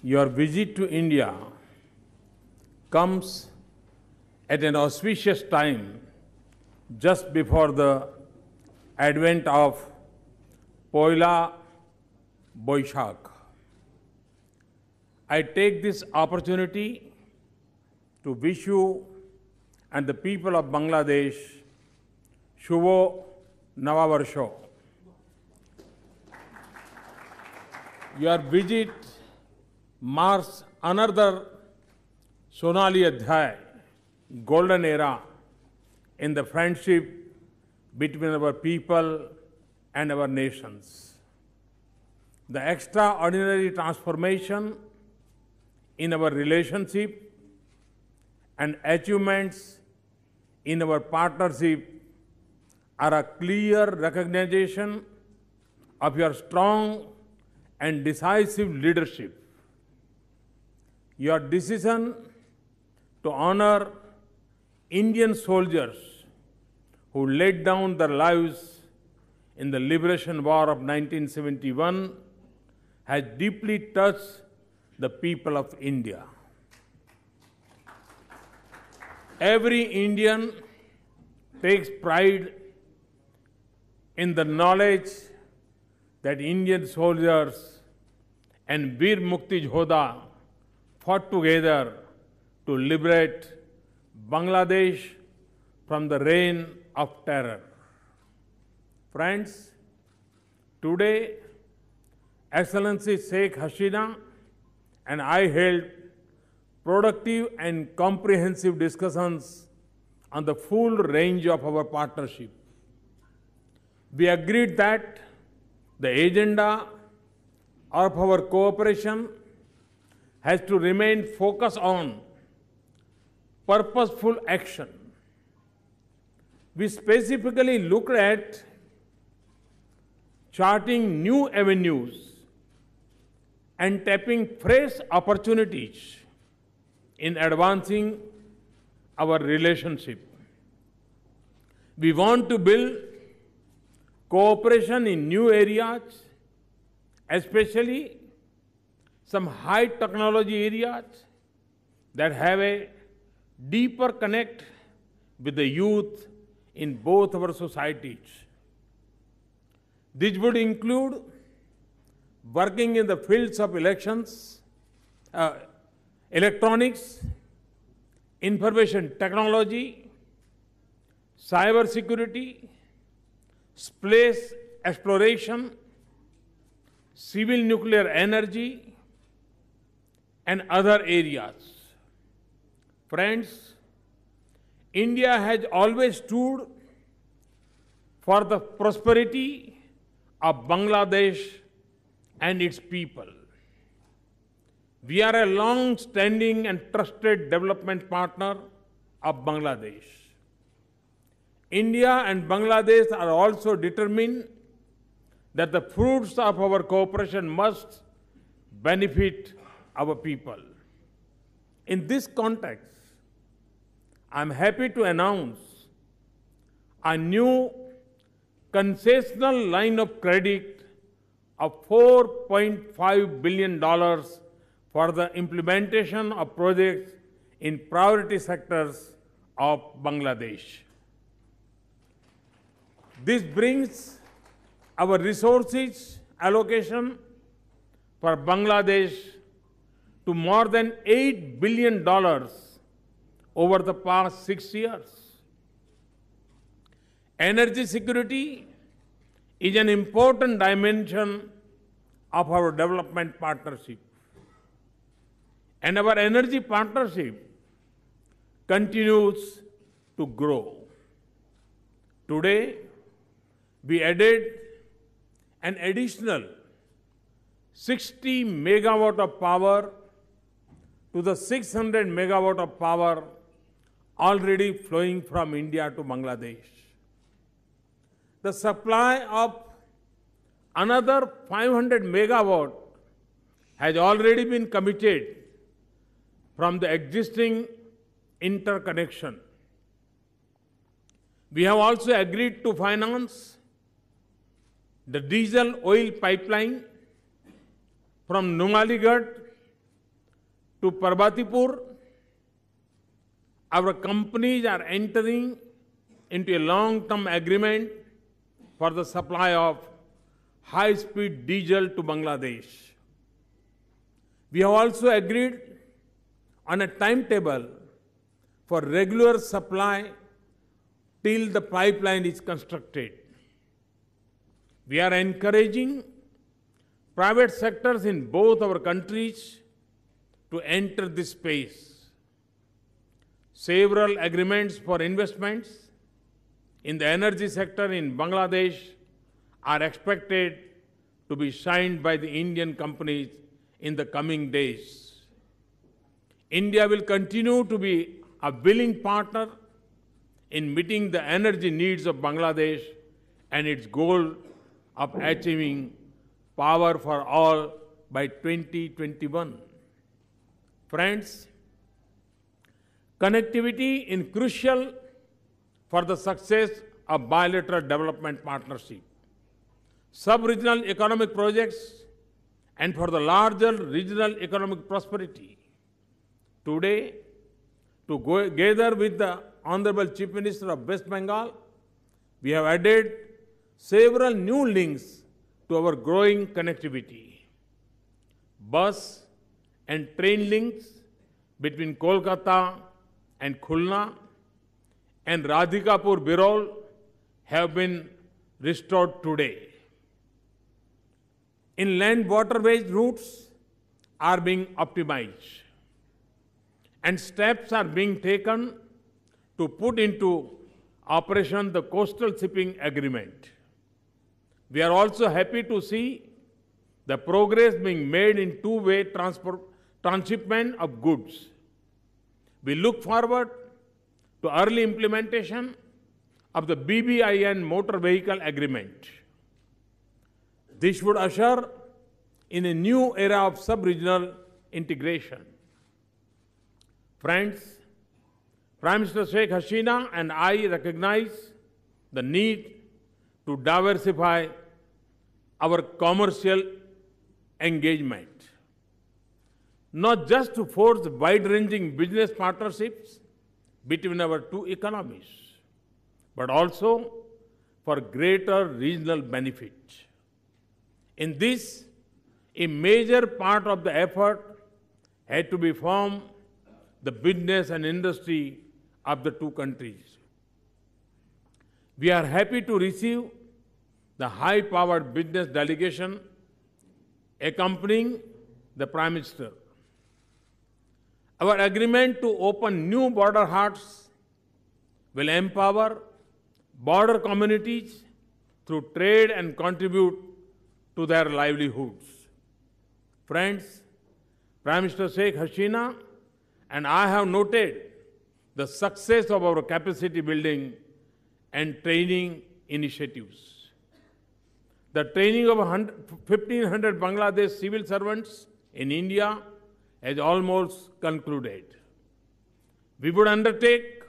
Your visit to India comes at an auspicious time just before the advent of Poila Boishakh. I take this opportunity to wish you and the people of Bangladesh Shubho Navavarsho. Your visit marks another Sonali Adhyay, golden era in the friendship between our people and our nations. The extraordinary transformation in our relationship and achievements in our partnership are a clear recognition of your strong and decisive leadership. Your decision to honor Indian soldiers who laid down their lives in the Liberation War of 1971 has deeply touched the people of India. Every Indian takes pride in the knowledge that Indian soldiers and Veer Mukti Jodha fought together to liberate Bangladesh from the reign of terror. Friends, today, Excellency Sheikh Hasina and I held productive and comprehensive discussions on the full range of our partnership. We agreed that the agenda of our cooperation has to remain focused on purposeful action. We specifically looked at charting new avenues and tapping fresh opportunities in advancing our relationship. We want to build cooperation in new areas, especially some high technology areas that have a deeper connect with the youth in both our societies. This would include working in the fields of electronics, information technology, cyber security, space exploration, civil nuclear energy, and other areas. Friends, India has always stood for the prosperity of Bangladesh and its people. We are a long-standing and trusted development partner of Bangladesh. India and Bangladesh are also determined that the fruits of our cooperation must benefit our people. In this context, I am happy to announce a new concessional line of credit of $4.5 billion for the implementation of projects in priority sectors of Bangladesh. This brings our resources allocation for Bangladesh to more than $8 billion over the past 6 years. Energy security is an important dimension of our development partnership. And our energy partnership continues to grow. Today, we added an additional 60 megawatt of power to the 600 megawatt of power already flowing from India to Bangladesh. The supply of another 500 megawatt has already been committed from the existing interconnection. We have also agreed to finance the diesel oil pipeline from Numaligarh To Parbatipur, our companies are entering into a long-term agreement for the supply of high-speed diesel to Bangladesh. We have also agreed on a timetable for regular supply till the pipeline is constructed. We are encouraging private sectors in both our countries to enter this space. Several agreements for investments in the energy sector in Bangladesh are expected to be signed by the Indian companies in the coming days. India will continue to be a willing partner in meeting the energy needs of Bangladesh and its goal of achieving power for all by 2021. Friends, connectivity is crucial for the success of bilateral development partnership, sub-regional economic projects, and for the larger regional economic prosperity. Today, together with the Honorable Chief Minister of West Bengal, we have added several new links to our growing connectivity. Bus and train links between Kolkata and Khulna and Radhikapur Birol have been restored today. Inland waterways routes are being optimized, and steps are being taken to put into operation the coastal shipping agreement. We are also happy to see the progress being made in two-way transshipment of goods. We look forward to early implementation of the BBIN motor vehicle agreement. This would usher in a new era of sub-regional integration. Friends, Prime Minister Sheikh Hasina and I recognize the need to diversify our commercial engagement, not just to forge wide-ranging business partnerships between our two economies, but also for greater regional benefit. In this, a major part of the effort had to be from the business and industry of the two countries. We are happy to receive the high-powered business delegation accompanying the Prime Minister. Our agreement to open new border haats will empower border communities through trade and contribute to their livelihoods. Friends, Prime Minister Sheikh Hasina and I have noted the success of our capacity building and training initiatives. The training of 1,500 Bangladesh civil servants in India has almost concluded. We would undertake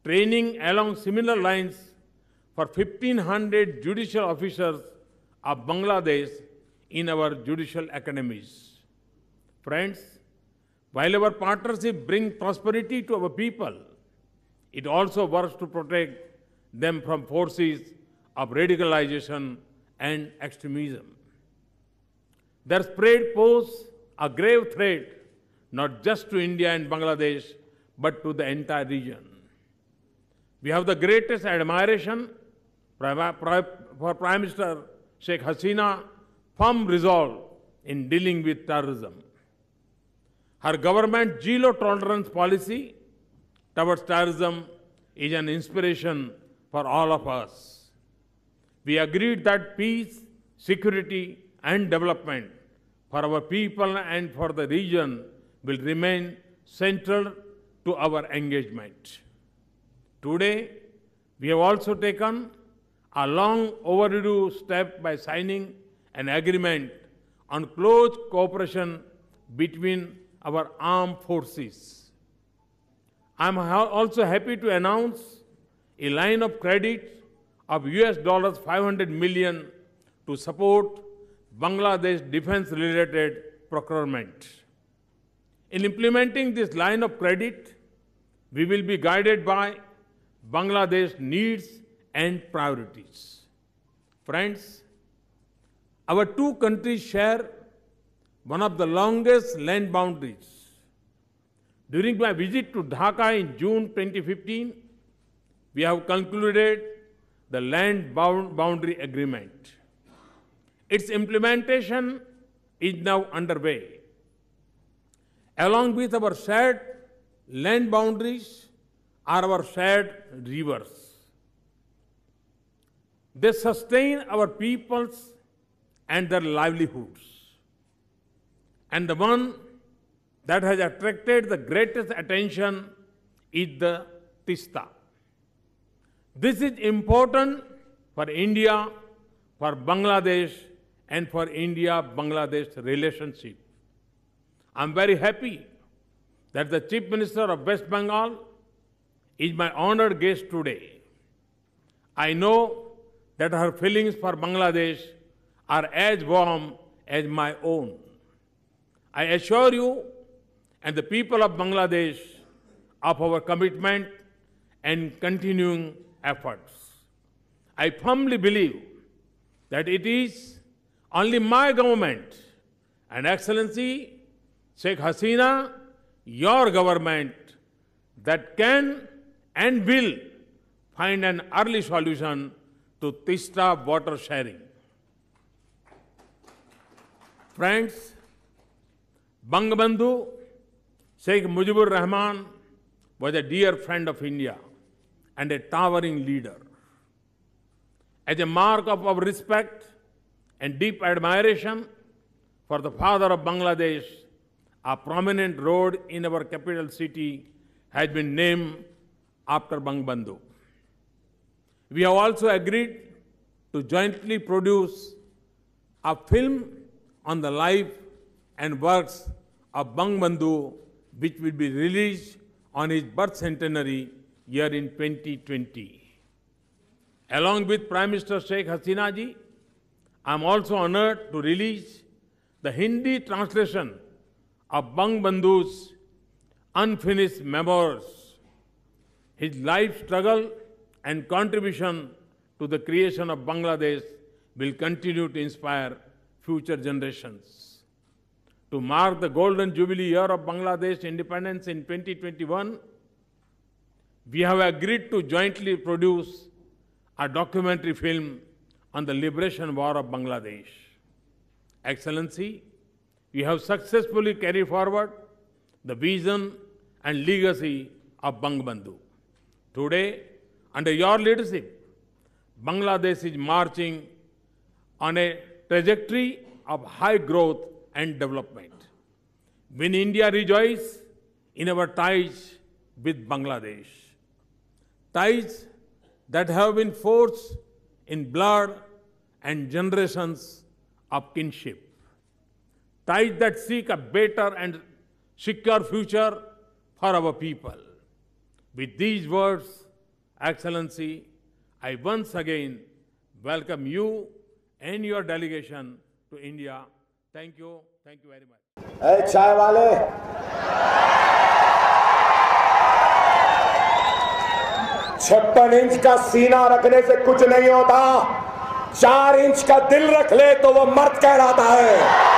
training along similar lines for 1,500 judicial officers of Bangladesh in our judicial academies. Friends, while our partnership brings prosperity to our people, it also works to protect them from forces of radicalization and extremism. Their spread poses a grave threat not just to India and Bangladesh, but to the entire region. We have the greatest admiration for Prime Minister Sheikh Hasina's firm resolve in dealing with terrorism. Her government's zero-tolerance policy towards terrorism is an inspiration for all of us. We agreed that peace, security, and development for our people and for the region will remain central to our engagement. Today, we have also taken a long overdue step by signing an agreement on close cooperation between our armed forces. I am also happy to announce a line of credit of $500 million to support Bangladesh defense-related procurement. In implementing this line of credit, we will be guided by Bangladesh's needs and priorities. Friends, our two countries share one of the longest land boundaries. During my visit to Dhaka in June 2015, we have concluded the land boundary agreement. Its implementation is now underway. Along with our shared land boundaries are our shared rivers. They sustain our peoples and their livelihoods. And the one that has attracted the greatest attention is the Tista. This is important for India, for Bangladesh, and for India-Bangladesh relationship. I'm very happy that the Chief Minister of West Bengal is my honored guest today. I know that her feelings for Bangladesh are as warm as my own. I assure you and the people of Bangladesh of our commitment and continuing efforts. I firmly believe that it is only my government and Excellency Sheikh Hasina, your government, that can and will find an early solution to Tista water sharing. Friends, Bangabandhu Sheikh Mujibur Rahman was a dear friend of India and a towering leader. As a mark of our respect and deep admiration for the father of Bangladesh, a prominent road in our capital city has been named after Bangabandhu. We have also agreed to jointly produce a film on the life and works of Bangabandhu, which will be released on his birth centenary year in 2020. Along with Prime Minister Sheikh Hasina ji, I am also honored to release the Hindi translation of Bangabandhu's unfinished memoirs. His life struggle and contribution to the creation of Bangladesh will continue to inspire future generations. To mark the golden jubilee year of Bangladesh independence in 2021, we have agreed to jointly produce a documentary film on the liberation war of Bangladesh. Excellency, we have successfully carried forward the vision and legacy of Bangabandhu. Today, under your leadership, Bangladesh is marching on a trajectory of high growth and development. When India rejoices in our ties with Bangladesh, ties that have been forged in blood and generations of kinship, ties that seek a better and secure future for our people. With these words, Excellency, I once again welcome you and your delegation to India. Thank you very much. Hey, चाय वाले, 56 inch का सीना रखने से कुछ नहीं होता, 4 inch का दिल रख ले तो वो मर्द कहलाता है।